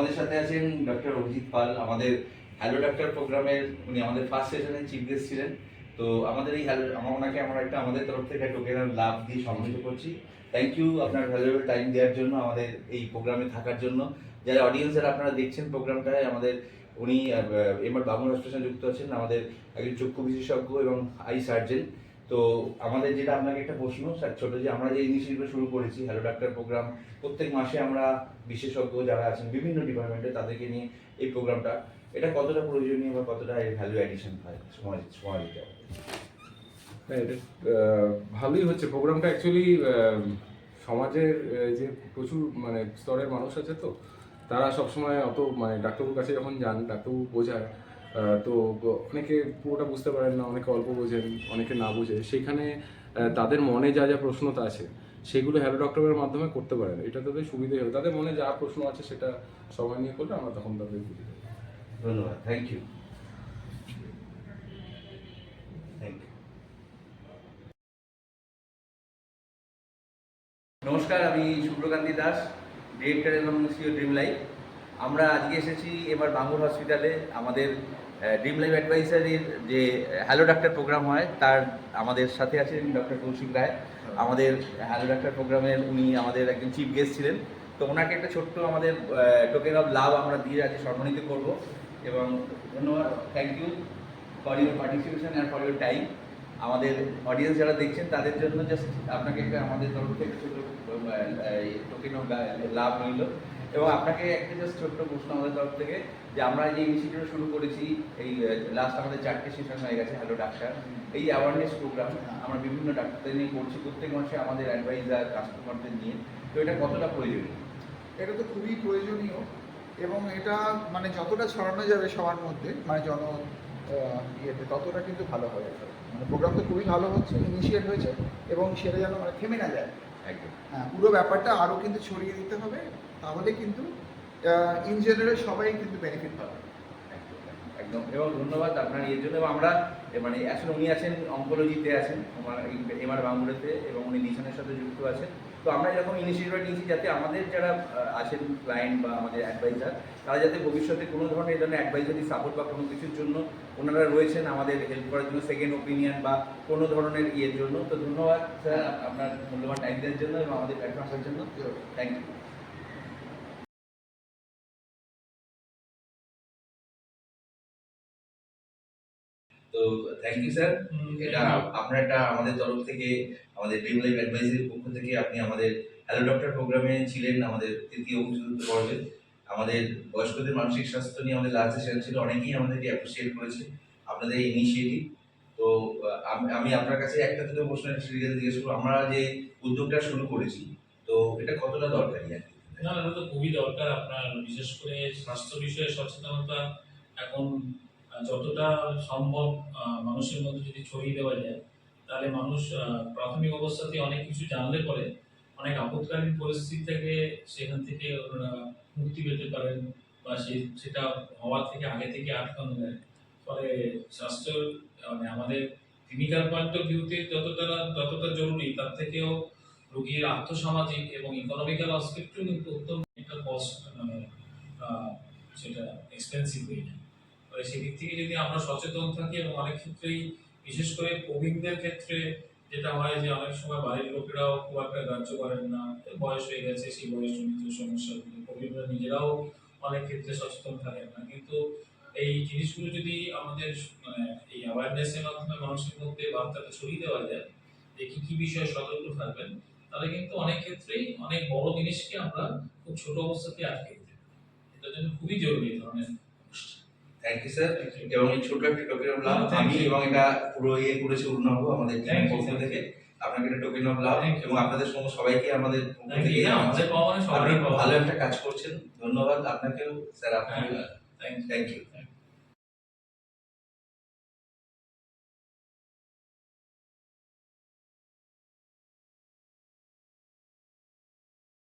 আমাদের সাথে আছেন ডক্টর অভিজিৎ পাল, আমাদের হ্যালো ডাক্তার প্রোগ্রামের উনি আমাদের ফার্স্ট সেশনে চিফ গেস্ট ছিলেন। তো আমাদের এই ওনাকে আমরা একটা আমাদের তরফ থেকে টোকেন লাভ দিয়ে সম্মানিত করছি। থ্যাংক ইউ আপনার ভ্যালুয়েবল টাইম দেওয়ার জন্য, আমাদের এই প্রোগ্রামে থাকার জন্য। যারা অডিয়েন্স যারা আপনারা দেখছেন প্রোগ্রামটায়, আমাদের উনি এমআর বাবুর হসপিটালে যুক্ত আছেন, আমাদের একজন চক্ষু বিশেষজ্ঞ এবং আই সার্জন। তো আমাদের যেটা আপনাকে একটা প্রশ্ন ছোট, যে আমরা যে ইনিশিয়েটিভ শুরু করেছি হ্যালো ডাক্তার প্রোগ্রাম, প্রত্যেক মাসে আমরা বিশেষজ্ঞ যারা আছেন বিভিন্ন ডিপার্টমেন্টে তাদেরকে নিয়ে এই প্রোগ্রামটা, এটা কতটা প্রয়োজনীয় বা কতটা এর ভ্যালু অ্যাডিশন হয় সময় দিতে হবে? হ্যাঁ, এটা ভালোই হচ্ছে প্রোগ্রামটা। অ্যাকচুয়ালি সমাজের যে প্রচুর স্তরের মানুষ আছে, তো তারা সবসময় অত ডাক্তারবাবুর কাছে যখন যান, ডাক্তারবাবু বোঝায়, তো অনেকে পুরোটা বুঝতে পারেন না, অনেকে অল্প বোঝেন, অনেকে না বুঝে। সেখানে তাদের মনে যা যা প্রশ্নতা আছে সেগুলো হ্যালো ডক্টরের মাধ্যমে করতে পারেন। এটা তাদের সুবিধে হবে। তাদের মনে যা প্রশ্ন আছে সেটা সময় নিয়ে করলে আমরা তখন তাদের বুঝে দেবো। ধন্যবাদ, থ্যাংক ইউ। নমস্কার, আমি শুভ্রকান্তি দাস, ডিরেক্টর এবং সিও ড্রিম লাইফ। আমরা আজকে এসেছি এবার বাঙ্গুর হসপিটালে আমাদের ড্রিম লাইফ অ্যাডভাইসারির যে হ্যালো ডাক্তার প্রোগ্রাম হয় তার আমাদের সাথে আছেন ডক্টর কৌশিক রায়। আমাদের হ্যালো ডাক্তার প্রোগ্রামের উনি আমাদের একজন চিফ গেস্ট ছিলেন। তো ওনাকে একটা ছোট্ট আমাদের টোকেন অফ লাভ আমরা দিয়ে আজকে সম্মানিত করব। এবং ধন্যবাদ, thank you for your participation and for your time. আমাদের অডিয়েন্স যারা দেখছেন তাদের জন্য জাস্ট আপনাকে একটা আমাদের তরফ থেকে ছোটো টোকেন অফ লাভ রইল। এবং আপনাকে একটা জাস্ট ছোট্ট প্রশ্ন আমাদের তরফ থেকে, যে আমরা যে ইনিশিয়েটিভ শুরু করেছি, এই লাস্ট আমাদের 4টে সেশন হয়ে গেছে হ্যালো ডাক্তার, এই অ্যাওয়ারনেস প্রোগ্রাম আমরা বিভিন্ন ডাক্তারদের নিয়ে করছি প্রত্যেক মাসে আমাদের অ্যাডভাইজার কাস্টমারদের নিয়ে। তো এটা কতটা প্রয়োজনীয়? এটা তো খুবই প্রয়োজনীয়, এবং এটা যতটা ছড়ানো যাবে সবার মধ্যে ইয়েতে ততটা কিন্তু ভালো হবে। প্রোগ্রাম তো খুবই ভালো হচ্ছে, ইনিশিয়েট হয়েছে, এবং সেটা যেন থেমে না যায়। একদম, হ্যাঁ, পুরো ব্যাপারটা আরও কিন্তু ছড়িয়ে দিতে হবে, তাহলে কিন্তু ইন জেনারেল সবাই কিন্তু বেনিফিট পাবে। একদম। এবং ধন্যবাদ আপনার এর জন্য। এবং আমরা আসলে উনি আছেন অঙ্কোলজিতে আছেন এমআর বাঙ্গুরেতে, এবং উনি নিশানের সাথে যুক্ত আছেন। তো আমরা এরকম ইনিশিয়েটিভ নিয়েছি যাতে আমাদের যারা আছেন ক্লায়েন্ট বা আমাদের অ্যাডভাইজার, তারা যাতে ভবিষ্যতে কোনো ধরনের এই ধরনের অ্যাডভাইজারি সাপোর্ট বা কোনো কিছুর জন্য ওনারা রয়েছেন আমাদের হেল্প করার জন্য, সেকেন্ড ওপিনিয়ন বা কোনো ধরনের ইয়ের জন্য। তো ধন্যবাদ স্যার আপনার মূল্যবান টাইম দেওয়ার জন্য এবং আমাদের প্ল্যাটফর্ম আসার জন্য। Thank you. তো থ্যাংক ইউ স্যার। এটা আপনার একটা আমাদের তরফ থেকে, আমাদের ড্রিম লাইফ অ্যাডভাইজারির পক্ষ থেকে আপনি আমাদের হ্যালো ডক্টর প্রোগ্রামে ছিলেন আমাদের তৃতীয় চতুর্থ পর্বে। আমাদের বয়স্কদের মানসিক স্বাস্থ্য নিয়ে আমাদের লাস্ট সেশন ছিল, অনেকেই আমাদেরকে অ্যাপ্রিসিয়েট করেছে আপনাদের এই ইনিশিয়েটিভ। তো আমি আপনার কাছে একটা দুটো প্রশ্ন জিজ্ঞেস করবো, আমরা যে উদ্যোগটা শুরু করেছি, তো এটা কতটা দরকারি? না, এটা তো খুবই দরকার। আপনার বিশেষ করে স্বাস্থ্য বিষয়ে সচেতনতা এখন যতটা সম্ভব মানুষের মধ্যে যদি ছড়িয়ে দেওয়া যায়, তাহলে মানুষ প্রাথমিক অবস্থাতে অনেক কিছু জানলে পরে অনেক আপৎকালীন পরিস্থিতি থেকে সেখান থেকে মুক্তি পেতে পারেন, বা সেটা হওয়ার থেকে আগে থেকে আটকানো যায়। ফলে স্বাস্থ্য আমাদের ক্লিনিক্যাল পয়েন্ট অফ ভিউতে যতটা জরুরি, তার থেকেও রোগীর আর্থসামাজিক এবং ইকোনমিক্যাল আসপেক্টও কিন্তু অত্যন্ত একটা কস্ট সেটা এক্সপেন্সিভ হয়ে যায়। সেদিক থেকে যদি আমরা সচেতন থাকি, এবং অনেক ক্ষেত্রেই বিশেষ করে প্রবীণদের ক্ষেত্রে যেটা হয় যে অনেক সময় বাড়ির লোকেরাও খুব একটা গ্রাহ্য করেন না, বয়স হয়ে গেছে, সেই বয়সজনিত সমস্যা, প্রবীণরা নিজেরাও অনেক ক্ষেত্রে সচেতন থাকেন না। কিন্তু এই জিনিসগুলো যদি আমাদের এই অ্যাওয়ারনেসের মাধ্যমে মানুষের মধ্যে বার্তাটা ছড়িয়ে দেওয়া যায় যে কি কি বিষয়ে সতর্ক থাকবেন, তাহলে কিন্তু অনেক ক্ষেত্রেই অনেক বড় জিনিসকে আমরা খুব ছোট অবস্থাতে আটকে দিতে পারি। এটার জন্য খুবই জরুরি এই ধরনের অনুষ্ঠান। Thank you sir. এবং এই ছোট একটা টোকেন অফ লাভ আমি এবং এটা পুরো করেছি অরুণাভ আমাদের টিমের পক্ষ থেকে। আপনাকে একটা টোকেন অফ লাভ, এবং আপনাদের সবাইকে আমাদের পক্ষ থেকে ভালো একটা কাজ করছেন। ধন্যবাদ আপনাকেও স্যার। আপনাকে থ্যাংক ইউ।